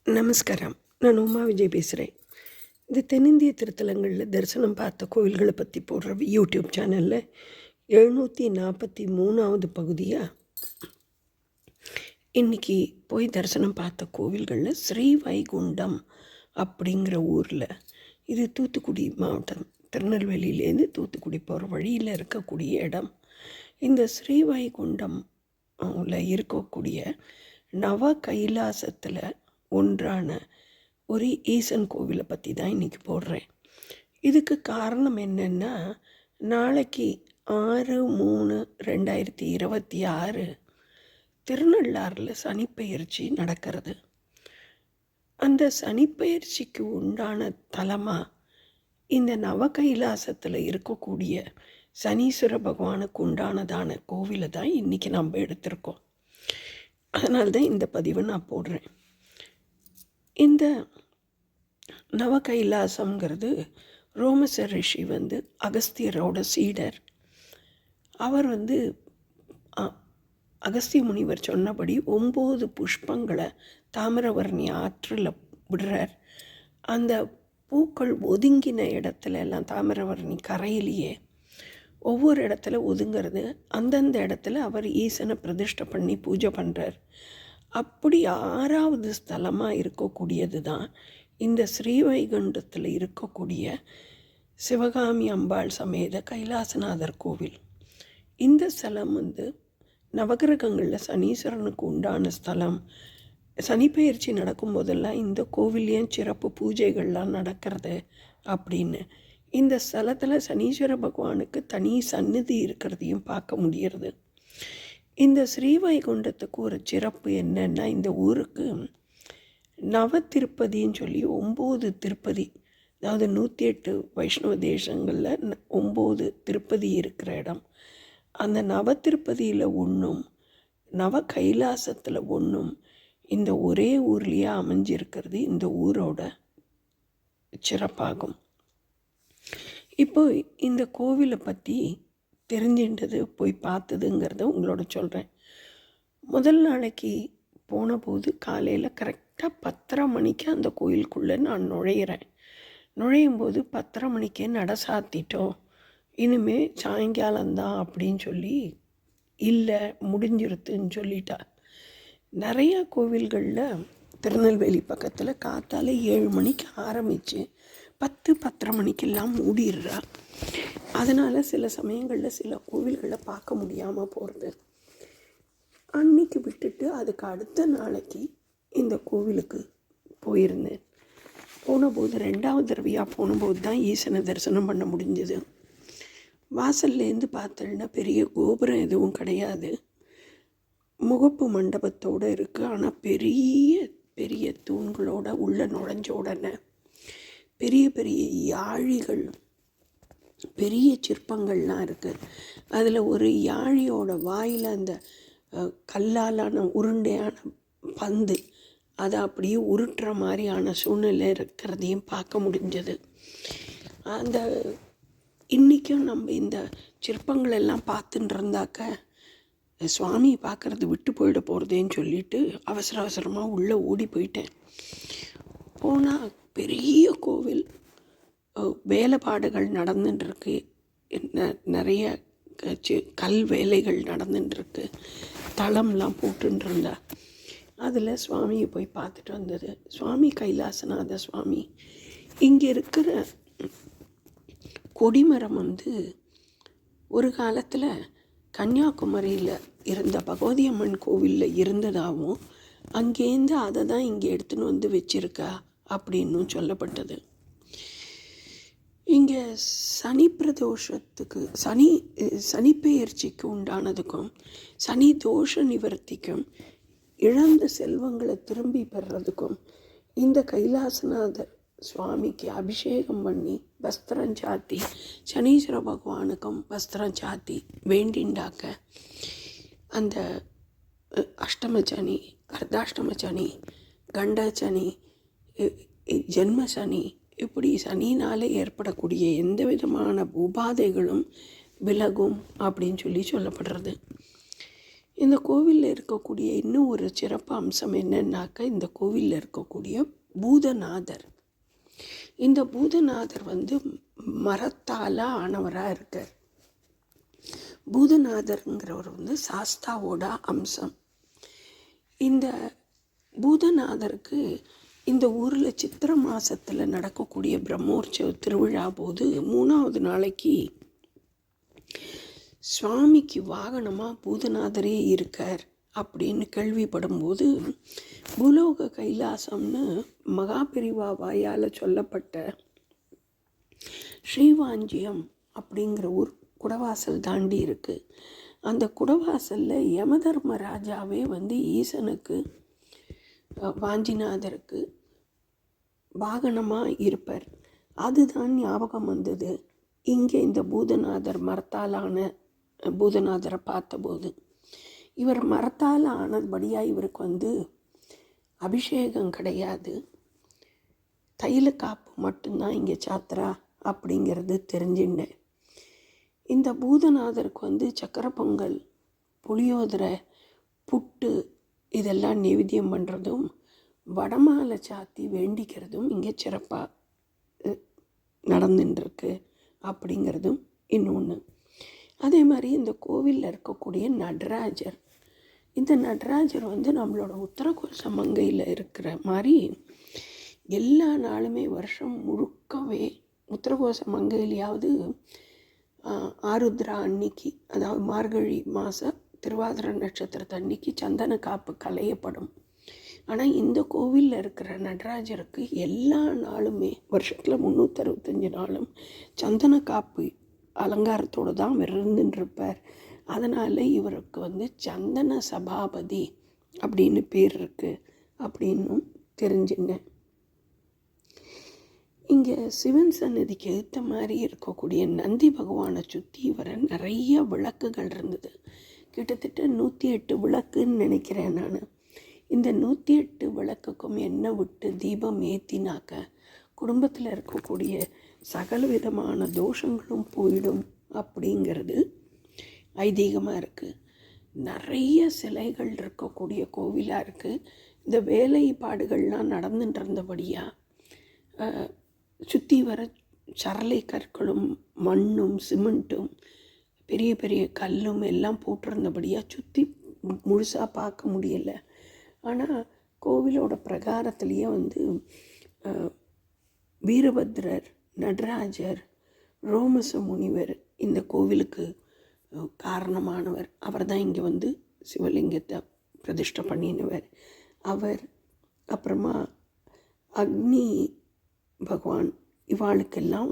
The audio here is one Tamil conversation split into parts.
நமஸ்காரம். நான் உமா விஜய் பேசுகிறேன். இது தென்னிந்திய திருத்தலங்களில் தரிசனம் பார்த்த கோவில்களை பற்றி போடுற யூடியூப் சேனலில் 743வது பகுதியாக இன்றைக்கி போய் தரிசனம் பார்த்த கோவில்களில் ஸ்ரீவைகுண்டம் அப்படிங்கிற ஊரில், இது தூத்துக்குடி மாவட்டம், திருநெல்வேலியிலேருந்து தூத்துக்குடி போகிற வழியில் இருக்கக்கூடிய இடம். இந்த ஸ்ரீவைகுண்டம் இருக்கக்கூடிய நவ கைலாசத்தில் ஒன்றான ஒரு ஈசன் கோவிலை பற்றி தான் இன்றைக்கி போடுறேன். இதுக்கு காரணம் என்னென்னா, நாளைக்கு 6/3/2026 திருநள்ளாறில் சனிப்பெயர்ச்சி நடக்கிறது. அந்த சனிப்பெயர்ச்சிக்கு உண்டான தலமாக இந்த நவ கைலாசத்தில் இருக்கக்கூடிய சனீஸ்வர பகவானுக்கு உண்டானதான கோவிலை தான் இன்றைக்கி நம்ம எடுத்திருக்கோம். அதனால்தான் இந்த பதிவை நான் போடுறேன். இந்த நவ கைலாசங்கிறது ரோமச ரிஷி அகஸ்தியரோட சீடர். அவர் அகஸ்திய முனிவர் சொன்னபடி 9 புஷ்பங்களை தாமிரவர்ணி ஆற்றில் விடுறார். அந்த பூக்கள் ஒதுங்கின இடத்துல எல்லாம் தாமிரவர்ணி கரையிலேயே ஒவ்வொரு இடத்துல ஒதுங்கிறது. அந்தந்த இடத்துல அவர் ஈசனை பிரதிஷ்டை பண்ணி பூஜை பண்ணுறார். அப்படி 6வது ஸ்தலமாக இருக்கக்கூடியது தான் இந்த ஸ்ரீவைகுண்டத்தில் இருக்கக்கூடிய சிவகாமி அம்பாள் சமேத கைலாசநாதர் கோவில். இந்த ஸ்தலம் நவகிரகங்களில் சனீஸ்வரனுக்கு உண்டான ஸ்தலம். சனிப்பெயர்ச்சி நடக்கும்போதெல்லாம் இந்த கோவிலையும் சிறப்பு பூஜைகள்லாம் நடக்கிறது அப்படின்னு. இந்த ஸ்தலத்தில் சனீஸ்வர பகவானுக்கு தனி சந்நிதி இருக்கிறதையும் பார்க்க முடிகிறது. இந்த ஸ்ரீவைகுண்டத்துக்கு ஒரு சிறப்பு என்னென்னா, இந்த ஊருக்கு நவ திருப்பதின்னு சொல்லி 9 திருப்பதி, அதாவது 108 வைஷ்ணவ தேசங்களில் 9 திருப்பதி இருக்கிற இடம். அந்த நவ திருப்பதியில் ஒன்றும் நவ கைலாசத்தில் ஒன்றும் இந்த ஒரே ஊர்லேயே அமைஞ்சிருக்கிறது இந்த ஊரோட சிறப்பாகும். இப்போ இந்த கோவிலை பற்றி தெரிஞ்சின்றது, போய் பார்த்ததுங்கிறத உங்களோட சொல்கிறேன். முதல் நாளைக்கு போன போது காலையில் கரெக்டாக 10:30 மணிக்கு அந்த கோயிலுக்குள்ளே நான் நுழையும் போது 10:30 மணிக்கே நட சாத்திட்டோம், இனிமேல் சாயங்காலம்தான் அப்படின்னு சொல்லி, இல்லை முடிஞ்சிருத்துன்னு சொல்லிட்டா. நிறையா கோவில்களில் திருநெல்வேலி பக்கத்தில் காத்தால 7 மணிக்கு ஆரம்பித்து 10-10:30 மணிக்கெல்லாம் மூடிடுறா. அதனால் சில சமயங்களில் சில கோவில்களை பார்க்க முடியாமல் போகிறது. அன்னைக்கு விட்டுட்டு அதுக்கு அடுத்த நாளைக்கு இந்த கோவிலுக்கு போயிருந்தேன். போனபோது 2வது தடவையாக போனபோது தான் ஈசனை தரிசனம் பண்ண முடிஞ்சது. வாசல்லேருந்து பார்த்தோன்னா பெரிய கோபுரம் எதுவும் கிடையாது, முகப்பு மண்டபத்தோடு இருக்குது. ஆனால் பெரிய பெரிய தூண்களோட உள்ள நுழைஞ்ச உடனே பெரிய பெரிய யாழிகள், பெரிய சிற்பங்கள்லாம் இருக்குது. அதில் ஒரு யாழியோட வாயில் அந்த கல்லாலான உருண்டையான பந்து, அதை அப்படியே உருட்டுற மாதிரியான சூழ்நிலை இருக்கிறதையும் பார்க்க முடிஞ்சது. அந்த இன்றைக்கும் நம்ம இந்த சிற்பங்களெல்லாம் பார்த்துட்டு இருந்தாக்க சுவாமி பார்க்குறது விட்டு போயிட போகிறதேன்னு சொல்லிட்டு அவசர அவசரமாக உள்ளே ஓடி போயிட்டேன். போனால் பெரிய கோவில், வேலைப்பாடுகள் நடந்துட்டுருக்கு, நிறைய கல் வேலைகள் நடந்துட்டுருக்கு, தளம்லாம் போட்டுருந்தா. அதில் சுவாமியை போய் பார்த்துட்டு வந்தது. சுவாமி கைலாசநாத சுவாமி. இங்கே இருக்கிற கொடிமரம் ஒரு காலத்தில் கன்னியாகுமரியில் இருந்த பகவதி அம்மன் கோவிலில் இருந்ததாகவும் அங்கேருந்து அதை தான் இங்கே எடுத்துன்னு வச்சிருக்கா அப்படின்னும் சொல்லப்பட்டது. இங்கே சனி பிரதோஷத்துக்கு, சனிப்பெயர்ச்சிக்கு உண்டானதுக்கும் சனி தோஷ நிவர்த்திக்கும் இழந்த செல்வங்களை திரும்பி பெறுறதுக்கும் இந்த கைலாசநாதர் சுவாமிக்கு அபிஷேகம் பண்ணி வஸ்திரம் சாத்தி, சனீஸ்வர பகவானுக்கும் வஸ்திரம் சாத்தி வேண்டிண்டாக்க அந்த அஷ்டமச்சனி, அர்த்தாஷ்டமச்சனி, கண்டச்சனி, ஜென்மசனி, இப்படி சனினால் ஏற்படக்கூடிய எந்த விதமான உபாதைகளும் விலகும் அப்படின்னு சொல்லப்படுறது. இந்த கோவிலில் இருக்கக்கூடிய இன்னும் ஒரு சிறப்பு அம்சம் என்னன்னாக்கா, இந்த கோவிலில் இருக்கக்கூடிய பூதநாதர். இந்த பூதநாதர் மரத்தால் ஆனவராக இருக்கார். பூதநாதருங்கிறவர் சாஸ்தாவோட அம்சம். இந்த பூதநாதருக்கு இந்த ஊரில் சித்திரை மாதத்தில் நடக்கக்கூடிய பிரம்மோற்சவ திருவிழா போது 3வது நாளைக்கு சுவாமிக்கு வாகனமாக பூதநாதரே இருக்கார் அப்படின்னு கேள்விப்படும்போது, பூலோக கைலாசம்னு மகாபெரிவா வாயால் சொல்லப்பட்ட ஸ்ரீவாஞ்சியம் அப்படிங்கிற ஊர் குடவாசல் தாண்டி இருக்குது. அந்த குடவாசலில் யமதர்ம ராஜாவே ஈசனுக்கு வாஞ்சிநாதருக்கு வாகனமாக இருப்பார். அதுதான் ஞாபகம் வந்தது இங்கே இந்த பூதநாதர் மரத்தாலான பூதநாதரை பார்த்தபோது. இவர் மரத்தால் ஆனபடியாக இவருக்கு அபிஷேகம் கிடையாது, தைல காப்பு மட்டும்தான் இங்கே சாத்திரா அப்படிங்கிறது தெரிஞ்சுட்டேன். இந்த பூதநாதருக்கு சக்கரை பொங்கல், புளியோதரை, புட்டு இதெல்லாம் நைவேத்தியம் பண்ணுறதும் வடமாலை சாத்தி வேண்டிக்கிறதும் இங்கே சிறப்பாக நடந்துட்டுருக்கு அப்படிங்கிறதும் இன்னொன்று. அதே மாதிரி இந்த கோவிலில் இருக்கக்கூடிய நடராஜர், இந்த நடராஜர் நம்மளோட உத்தரகோச மங்கையில் இருக்கிற மாதிரி எல்லா நாளுமே வருஷம் முழுக்கவே உத்தரகோச மங்கையிலையாவது ஆருத்ரா அன்னைக்கு, அதாவது மார்கழி மாத திருவாதிரை நட்சத்திரத்து அன்னைக்கு சந்தன காப்பு களையப்படும். ஆனால் இந்த கோவிலில் இருக்கிற நடராஜருக்கு எல்லா நாளுமே வருஷத்தில் 365 நாளும் சந்தன காப்பு அலங்காரத்தோடு தான் இருந்துருப்பார். அதனால் இவருக்கு சந்தன சபாபதி அப்படின்னு பேர் இருக்குது அப்படின்னும் தெரிஞ்சுங்க. இங்கே சிவன் சன்னதிக்கு ஏற்ற மாதிரி இருக்கக்கூடிய நந்தி பகவானை சுற்றி வர நிறைய விளக்குகள் இருந்தது. கிட்டத்தட்ட 108 விளக்குன்னு நினைக்கிறேன் நான். இந்த 108 விளக்குக்கும் எண்ணெய் விட்டு தீபம் ஏற்றினாக்க குடும்பத்தில் இருக்கக்கூடிய சகல விதமான தோஷங்களும் போயிடும் அப்படிங்கிறது ஐதீகமாக இருக்குது. நிறைய சிலைகள் இருக்கக்கூடிய கோவிலாக இருக்குது. இந்த வேலைப்பாடுகள்லாம் நடந்துட்டு இருந்தபடியாக சுற்றி வர சரளை கற்களும் மண்ணும் சிமெண்ட்டும் பெரிய பெரிய கல்லும் எல்லாம் போட்டிருந்தபடியாக சுற்றி முழுசாக பார்க்க முடியலை. ஆனால் கோவிலோட பிரகாரத்துலேயே வீரபத்ரர், நடராஜர், ரோமச முனிவர் இந்த கோவிலுக்கு காரணமானவர். அவர் தான் இங்கே சிவலிங்கத்தை பிரதிஷ்டை பண்ணினவர். அவர் அப்புறமா அக்னி பகவான் இவாளுக்கெல்லாம்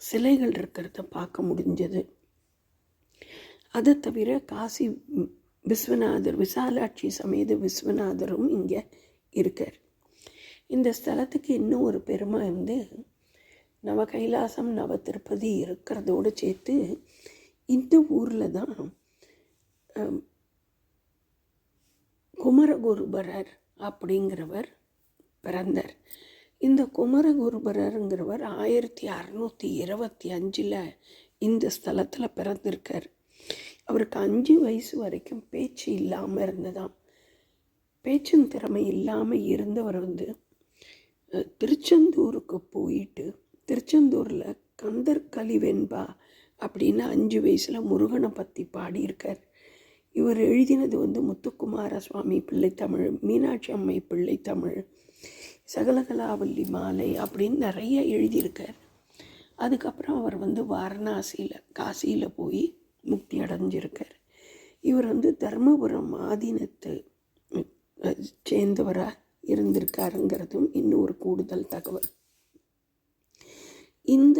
சிலைகள் இருக்கிறத பார்க்க முடிஞ்சது. அதை தவிர காசி விஸ்வநாதர், விசாலாட்சி சமேத விஸ்வநாதரும் இங்கே இருக்கார். இந்த ஸ்தலத்துக்கு இன்னும் ஒரு பெருமை நவ கைலாசம் நவ திருப்பதி இருக்கிறதோடு சேர்த்து இந்த ஊரில் தான் குமரகுருபரர் அப்படிங்கிறவர் பிறந்தார். இந்த குமரகுருபரருங்கிறவர் 1625 இந்த ஸ்தலத்தில் பிறந்திருக்கார். அவருக்கு 5 வயசு வரைக்கும் பேச்சு இல்லாமல் இருந்ததாம். பேச்சின் திறமை இல்லாமல் இருந்தவர் திருச்செந்தூருக்கு போயிட்டு திருச்செந்தூரில் கந்தர் கலிவெண்பா அப்படின்னு 5 வயசில் முருகனை பற்றி பாடியிருக்கார். இவர் எழுதினது முத்துக்குமார சுவாமி பிள்ளைத்தமிழ், மீனாட்சி அம்மை பிள்ளைத்தமிழ், சகலகலாவல்லி மாலை அப்படின்னு நிறைய எழுதியிருக்கார். அதுக்கப்புறம் அவர் வாரணாசியில் காசியில் போய் முக்தி அடைஞ்சிருக்கார். இவர் தர்மபுரம் ஆதீனத்தை சேர்ந்தவராக இருந்திருக்காருங்கிறதும் இன்னொரு கூடுதல் தகவல். இந்த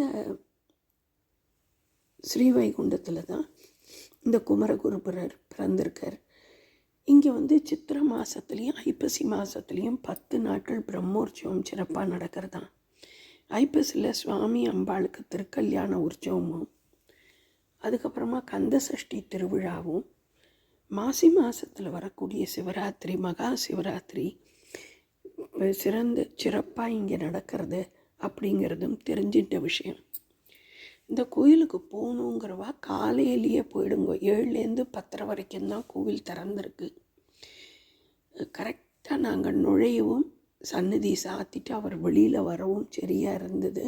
ஸ்ரீவைகுண்டத்தில் தான் இந்த குமரகுருபரர் பிறந்திருக்கார். இங்கே சித்திரை மாதத்துலேயும் ஐப்பசி மாதத்துலேயும் 10 நாட்கள் பிரம்மோற்சவம் சிறப்பாக நடக்கிறதான். ஐப்பசியில் சுவாமி அம்பாளுக்கு திருக்கல்யாண உற்சவமும், அதுக்கப்புறமா கந்த சஷ்டி திருவிழாவும், மாசி மாதத்தில் வரக்கூடிய சிவராத்திரி, மகா சிவராத்திரி சிறப்பாக இங்கே நடக்கிறது அப்படிங்கிறதும் தெரிஞ்சிட்ட விஷயம். இந்த கோயிலுக்கு போகணுங்கிறவா காலையிலேயே போயிடுங்க. 7லேருந்து 10:30 வரைக்கும் தான் கோவில் திறந்துருக்கு. கரெக்டாக நாங்கள் நுழையவும் சந்நிதி சாத்திட்டு அவர் வெளியில் வரவும் சரியாக இருந்தது.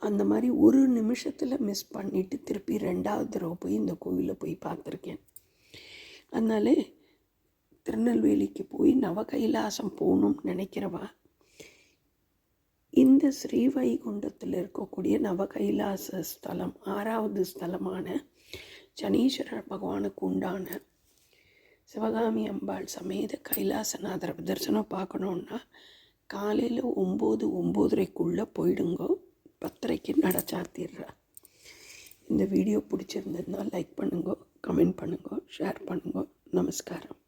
அந்த மாதிரி ஒரு நிமிஷத்தில் மிஸ் பண்ணிவிட்டு திருப்பி 2வது தடவை போய் இந்த கோவிலை போய் பார்த்துருக்கேன். அதனால திருநெல்வேலிக்கு போய் நவகைலாசம் போகணும்னு நினைக்கிறவா இந்த ஸ்ரீவைகுண்டத்தில் இருக்கக்கூடிய நவகைலாச ஸ்தலம் 6வது ஸ்தலமான சனீஸ்வரர் பகவானுக்கு உண்டான சிவகாமி அம்பாள் சமேத கைலாசநாதர் தரிசனம் பார்க்கணுன்னா காலையில் 9-9:30 போயிடுங்கோ. 10:30 நட சாத்திடுறா. இந்த வீடியோ பிடிச்சிருந்ததுன்னா லைக் பண்ணுங்க, கமெண்ட் பண்ணுங்க, ஷேர் பண்ணுங்க. நமஸ்காரம்.